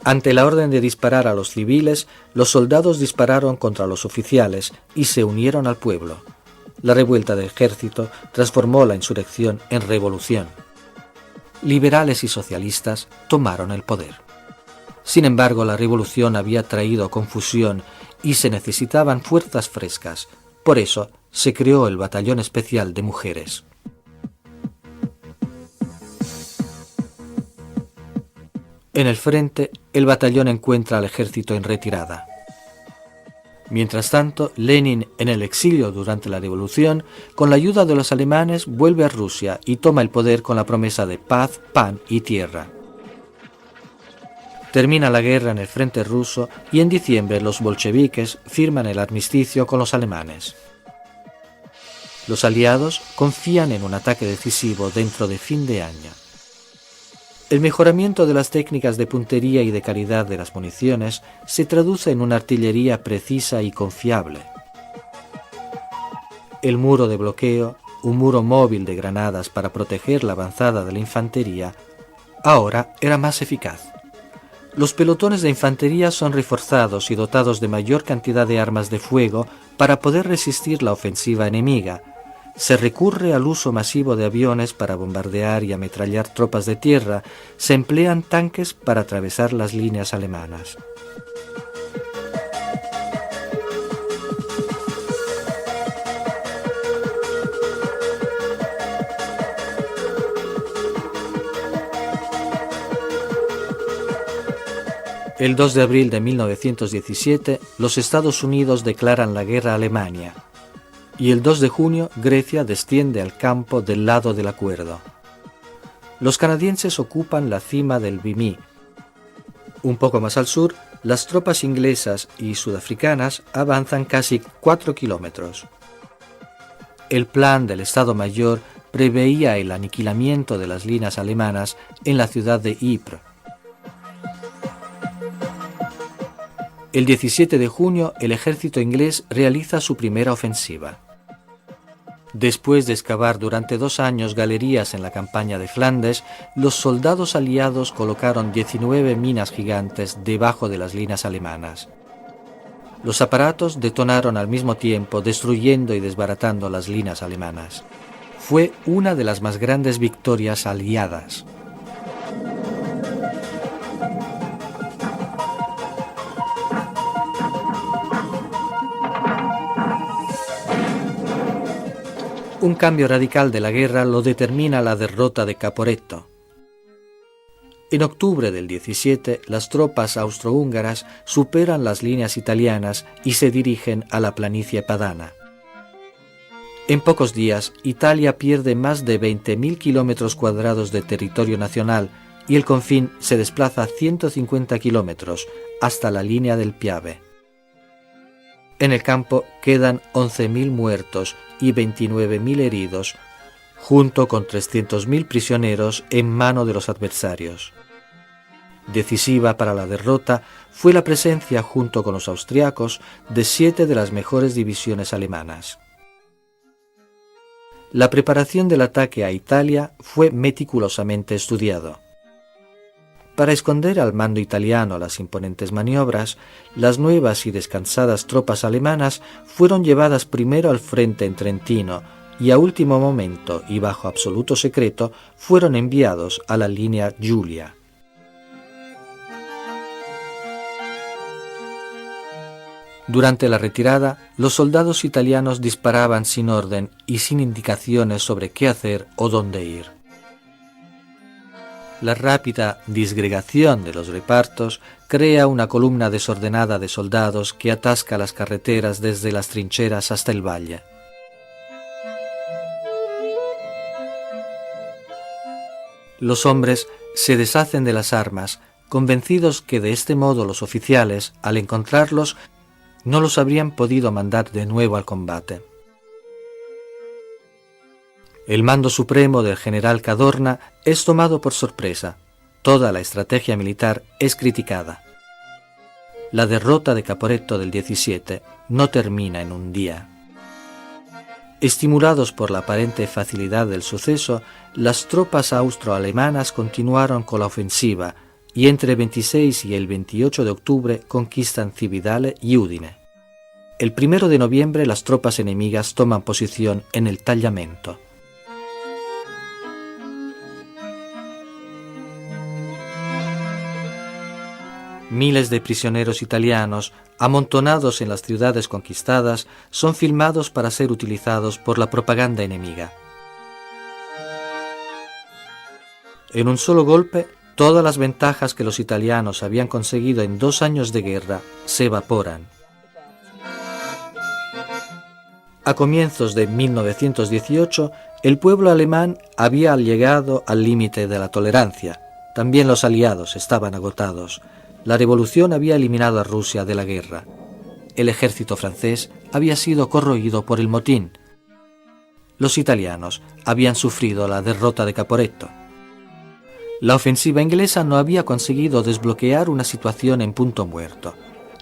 Ante la orden de disparar a los civiles, los soldados dispararon contra los oficiales y se unieron al pueblo. La revuelta del ejército transformó la insurrección en revolución. Liberales y socialistas tomaron el poder. Sin embargo, la revolución había traído confusión y se necesitaban fuerzas frescas. Por eso se creó el Batallón Especial de Mujeres. En el frente, el batallón encuentra al ejército en retirada. Mientras tanto, Lenin, en el exilio durante la revolución, con la ayuda de los alemanes, vuelve a Rusia y toma el poder con la promesa de paz, pan y tierra. Termina la guerra en el frente ruso y en diciembre los bolcheviques firman el armisticio con los alemanes. Los aliados confían en un ataque decisivo dentro de fin de año. El mejoramiento de las técnicas de puntería y de calidad de las municiones se traduce en una artillería precisa y confiable. El muro de bloqueo, un muro móvil de granadas para proteger la avanzada de la infantería, ahora era más eficaz. Los pelotones de infantería son reforzados y dotados de mayor cantidad de armas de fuego para poder resistir la ofensiva enemiga. Se recurre al uso masivo de aviones para bombardear y ametrallar tropas de tierra. Se emplean tanques para atravesar las líneas alemanas. El 2 de abril de 1917, los Estados Unidos declaran la guerra a Alemania. Y el 2 de junio, Grecia desciende al campo del lado del acuerdo. Los canadienses ocupan la cima del Vimy. Un poco más al sur, las tropas inglesas y sudafricanas avanzan casi 4 kilómetros. El plan del Estado Mayor preveía el aniquilamiento de las líneas alemanas en la ciudad de Ypres. El 17 de junio, el ejército inglés realiza su primera ofensiva. Después de excavar durante 2 años galerías en la campaña de Flandes, los soldados aliados colocaron 19 minas gigantes debajo de las líneas alemanas. Los aparatos detonaron al mismo tiempo, destruyendo y desbaratando las líneas alemanas. Fue una de las más grandes victorias aliadas. Un cambio radical de la guerra lo determina la derrota de Caporetto. En octubre del 17, las tropas austrohúngaras superan las líneas italianas y se dirigen a la planicie padana. En pocos días, Italia pierde más de 20.000 kilómetros cuadrados de territorio nacional y el confín se desplaza 150 kilómetros hasta la línea del Piave. En el campo quedan 11.000 muertos y 29.000 heridos, junto con 300.000 prisioneros en mano de los adversarios. Decisiva para la derrota fue la presencia, junto con los austriacos, de 7 de las mejores divisiones alemanas. La preparación del ataque a Italia fue meticulosamente estudiado. Para esconder al mando italiano las imponentes maniobras, las nuevas y descansadas tropas alemanas fueron llevadas primero al frente en Trentino y a último momento y bajo absoluto secreto fueron enviados a la línea Giulia. Durante la retirada, los soldados italianos disparaban sin orden y sin indicaciones sobre qué hacer o dónde ir. La rápida disgregación de los repartos crea una columna desordenada de soldados que atasca las carreteras desde las trincheras hasta el valle. Los hombres se deshacen de las armas, convencidos que de este modo los oficiales, al encontrarlos, no los habrían podido mandar de nuevo al combate. El mando supremo del general Cadorna es tomado por sorpresa. Toda la estrategia militar es criticada. La derrota de Caporetto del 17 no termina en un día. Estimulados por la aparente facilidad del suceso, las tropas austroalemanas continuaron con la ofensiva y entre el 26 y el 28 de octubre conquistan Cividale y Udine. El 1 de noviembre las tropas enemigas toman posición en el Tagliamento. Miles de prisioneros italianos, amontonados en las ciudades conquistadas, son filmados para ser utilizados por la propaganda enemiga. En un solo golpe, todas las ventajas que los italianos habían conseguido en 2 años de guerra se evaporan. A comienzos de 1918, el pueblo alemán había llegado al límite de la tolerancia. También los aliados estaban agotados. La revolución había eliminado a Rusia de la guerra. El ejército francés había sido corroído por el motín. Los italianos habían sufrido la derrota de Caporetto. La ofensiva inglesa no había conseguido desbloquear una situación en punto muerto.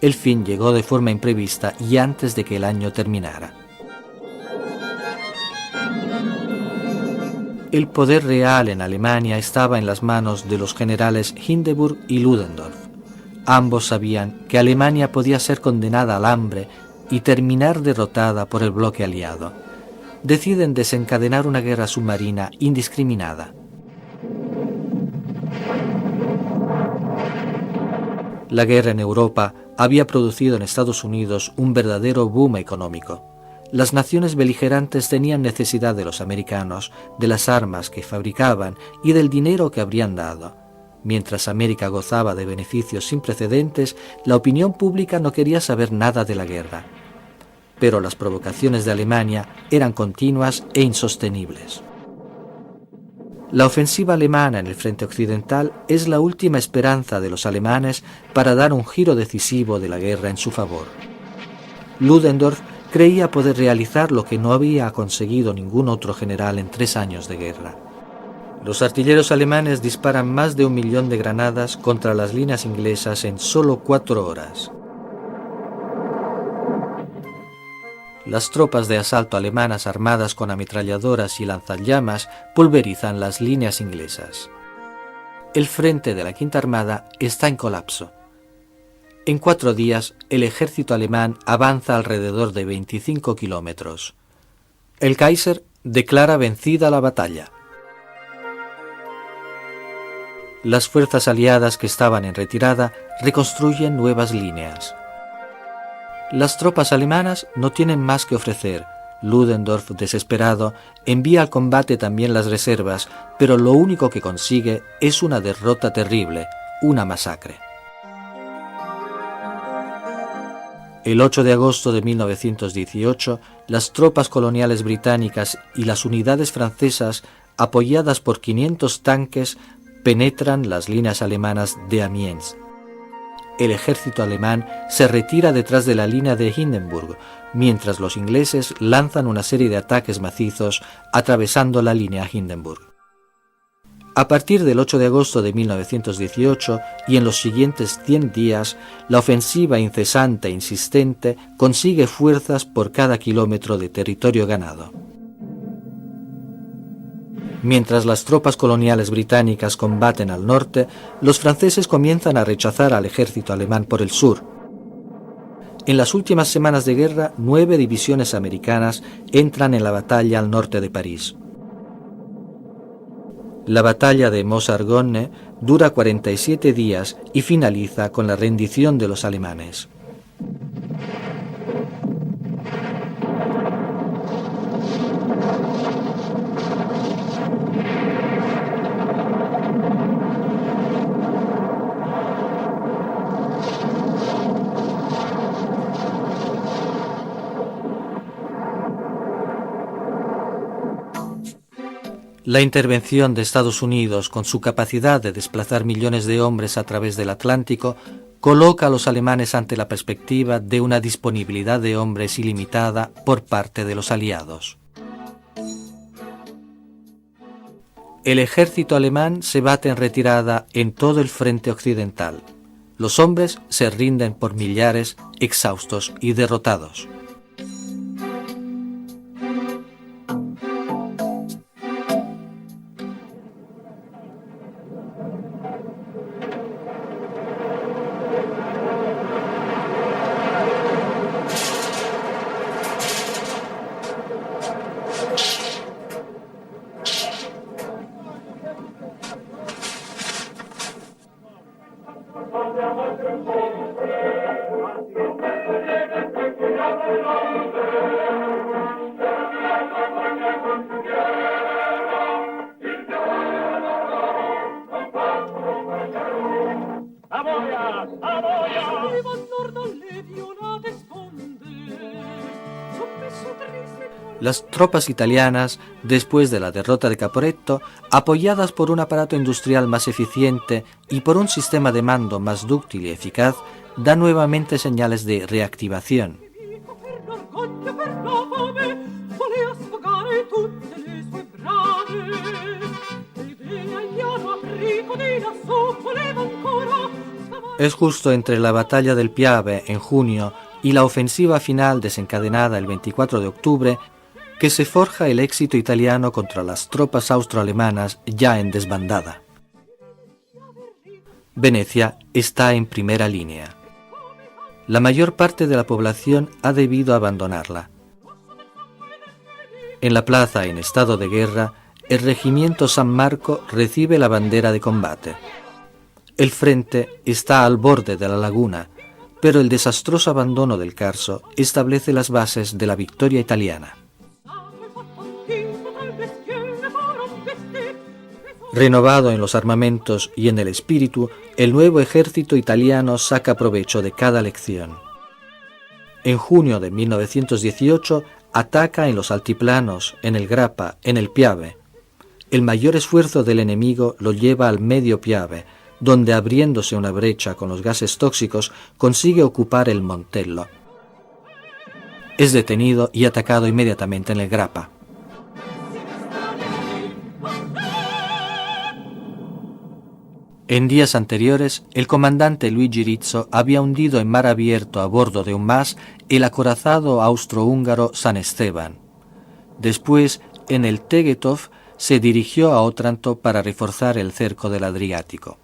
El fin llegó de forma imprevista y antes de que el año terminara. El poder real en Alemania estaba en las manos de los generales Hindenburg y Ludendorff. Ambos sabían que Alemania podía ser condenada al hambre y terminar derrotada por el bloque aliado. Deciden desencadenar una guerra submarina indiscriminada. La guerra en Europa había producido en Estados Unidos un verdadero boom económico. Las naciones beligerantes tenían necesidad de los americanos, de las armas que fabricaban y del dinero que habrían dado. Mientras América gozaba de beneficios sin precedentes, la opinión pública no quería saber nada de la guerra. Pero las provocaciones de Alemania eran continuas e insostenibles. La ofensiva alemana en el frente occidental es la última esperanza de los alemanes para dar un giro decisivo de la guerra en su favor. Ludendorff creía poder realizar lo que no había conseguido ningún otro general en 3 años de guerra. Los artilleros alemanes disparan más de 1 millón de granadas contra las líneas inglesas en solo 4 horas. Las tropas de asalto alemanas armadas con ametralladoras y lanzallamas pulverizan las líneas inglesas. El frente de la Quinta Armada está en colapso. En 4 días, el ejército alemán avanza alrededor de 25 kilómetros. El Kaiser declara vencida la batalla. Las fuerzas aliadas que estaban en retirada reconstruyen nuevas líneas. Las tropas alemanas no tienen más que ofrecer. Ludendorff, desesperado, envía al combate también las reservas, pero lo único que consigue es una derrota terrible, una masacre. El 8 de agosto de 1918, las tropas coloniales británicas y las unidades francesas, apoyadas por 500 tanques, penetran las líneas alemanas de Amiens. El ejército alemán se retira detrás de la línea de Hindenburg, mientras los ingleses lanzan una serie de ataques macizos atravesando la línea Hindenburg. A partir del 8 de agosto de 1918 y en los siguientes 100 días, la ofensiva incesante e insistente consigue fuerzas por cada kilómetro de territorio ganado. Mientras las tropas coloniales británicas combaten al norte, los franceses comienzan a rechazar al ejército alemán por el sur. En las últimas semanas de guerra, 9 divisiones americanas entran en la batalla al norte de París. La batalla de Meuse-Argonne dura 47 días y finaliza con la rendición de los alemanes. La intervención de Estados Unidos, con su capacidad de desplazar millones de hombres a través del Atlántico, coloca a los alemanes ante la perspectiva de una disponibilidad de hombres ilimitada por parte de los aliados. El ejército alemán se bate en retirada en todo el frente occidental. Los hombres se rinden por millares, exhaustos y derrotados. Las tropas italianas, después de la derrota de Caporetto, apoyadas por un aparato industrial más eficiente y por un sistema de mando más dúctil y eficaz, dan nuevamente señales de reactivación. Es justo entre la batalla del Piave en junio y la ofensiva final desencadenada el 24 de octubre que se forja el éxito italiano contra las tropas austroalemanas ya en desbandada. Venecia está en primera línea. La mayor parte de la población ha debido abandonarla. En la plaza en estado de guerra, el regimiento San Marco recibe la bandera de combate. El frente está al borde de la laguna, pero el desastroso abandono del Carso establece las bases de la victoria italiana. Renovado en los armamentos y en el espíritu, el nuevo ejército italiano saca provecho de cada lección. En junio de 1918 ataca en los altiplanos, en el Grappa, en el Piave. El mayor esfuerzo del enemigo lo lleva al medio Piave, donde abriéndose una brecha con los gases tóxicos consigue ocupar el Montello. Es detenido y atacado inmediatamente en el Grappa. En días anteriores, el comandante Luigi Rizzo había hundido en mar abierto a bordo de un más el acorazado austrohúngaro San Esteban. Después, en el Tegetov, se dirigió a Otranto para reforzar el cerco del Adriático.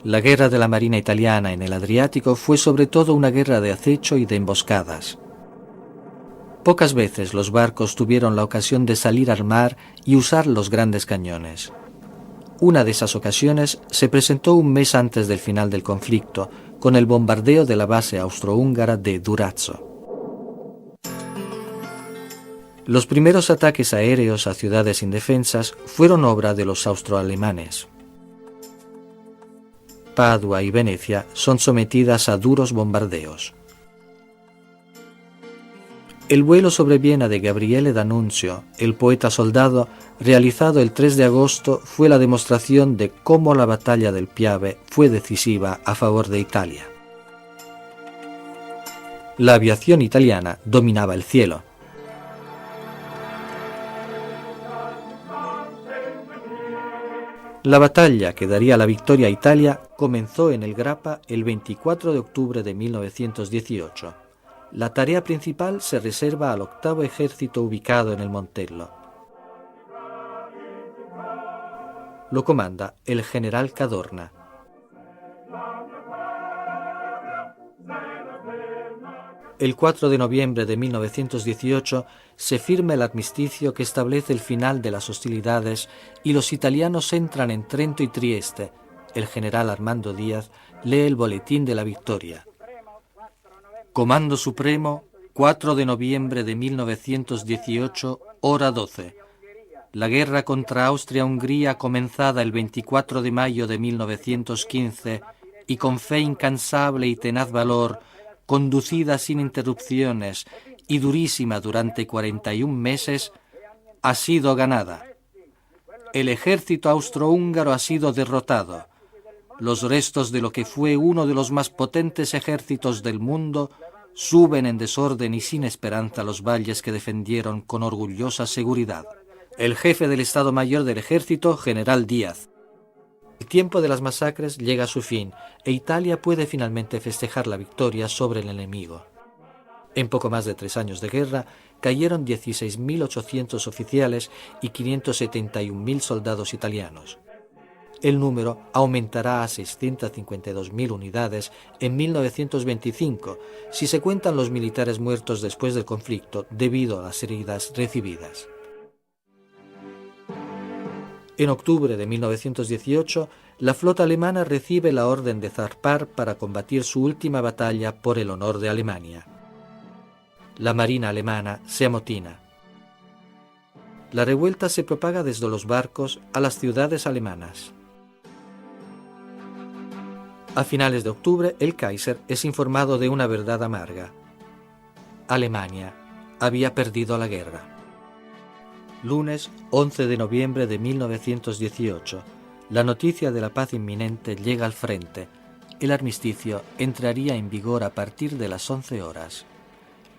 La guerra de la Marina italiana en el Adriático fue sobre todo una guerra de acecho y de emboscadas. Pocas veces los barcos tuvieron la ocasión de salir al mar y usar los grandes cañones. Una de esas ocasiones se presentó un mes antes del final del conflicto, con el bombardeo de la base austrohúngara de Durazzo. Los primeros ataques aéreos a ciudades indefensas fueron obra de los austroalemanes. Padua y Venecia son sometidas a duros bombardeos. El vuelo sobre Viena de Gabriele D'Annunzio, el poeta soldado, realizado el 3 de agosto, fue la demostración de cómo la batalla del Piave fue decisiva a favor de Italia. La aviación italiana dominaba el cielo. La batalla que daría la victoria a Italia comenzó en el Grappa el 24 de octubre de 1918. La tarea principal se reserva al octavo ejército ubicado en el Montello. Lo comanda el general Cadorna. El 4 de noviembre de 1918 se firma el armisticio que establece el final de las hostilidades y los italianos entran en Trento y Trieste. El general Armando Díaz lee el boletín de la victoria. Comando Supremo, 4 de noviembre de 1918, hora 12. La guerra contra Austria-Hungría, comenzada el 24 de mayo de 1915 y con fe incansable y tenaz valor, conducida sin interrupciones y durísima durante 41 meses, ha sido ganada. El ejército austrohúngaro ha sido derrotado. Los restos de lo que fue uno de los más potentes ejércitos del mundo suben en desorden y sin esperanza los valles que defendieron con orgullosa seguridad. El jefe del Estado Mayor del Ejército, general Díaz. El tiempo de las masacres llega a su fin e Italia puede finalmente festejar la victoria sobre el enemigo. En poco más de 3 años de guerra, cayeron 16.800 oficiales y 571.000 soldados italianos. El número aumentará a 652.000 unidades en 1925, si se cuentan los militares muertos después del conflicto debido a las heridas recibidas. En octubre de 1918, la flota alemana recibe la orden de zarpar para combatir su última batalla por el honor de Alemania. La marina alemana se amotina. La revuelta se propaga desde los barcos a las ciudades alemanas. A finales de octubre, el Kaiser es informado de una verdad amarga. Alemania había perdido la guerra. Lunes 11 de noviembre de 1918. La noticia de la paz inminente llega al frente. El armisticio entraría en vigor a partir de las 11 horas.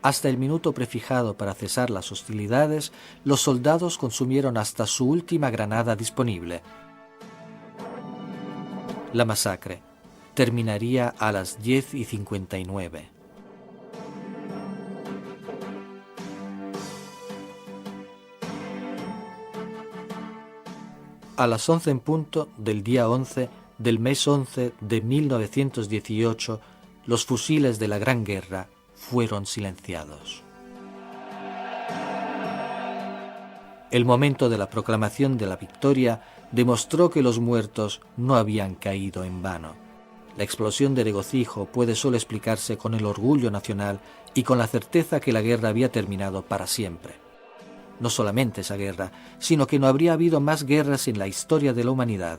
Hasta el minuto prefijado para cesar las hostilidades, los soldados consumieron hasta su última granada disponible. La masacre terminaría a las 10:59. A las 11 en punto del día 11 del mes 11 de 1918, los fusiles de la Gran Guerra fueron silenciados. El momento de la proclamación de la victoria demostró que los muertos no habían caído en vano. La explosión de regocijo puede solo explicarse con el orgullo nacional y con la certeza que la guerra había terminado para siempre. No solamente esa guerra, sino que no habría habido más guerras en la historia de la humanidad.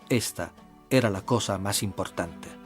Esta era la cosa más importante.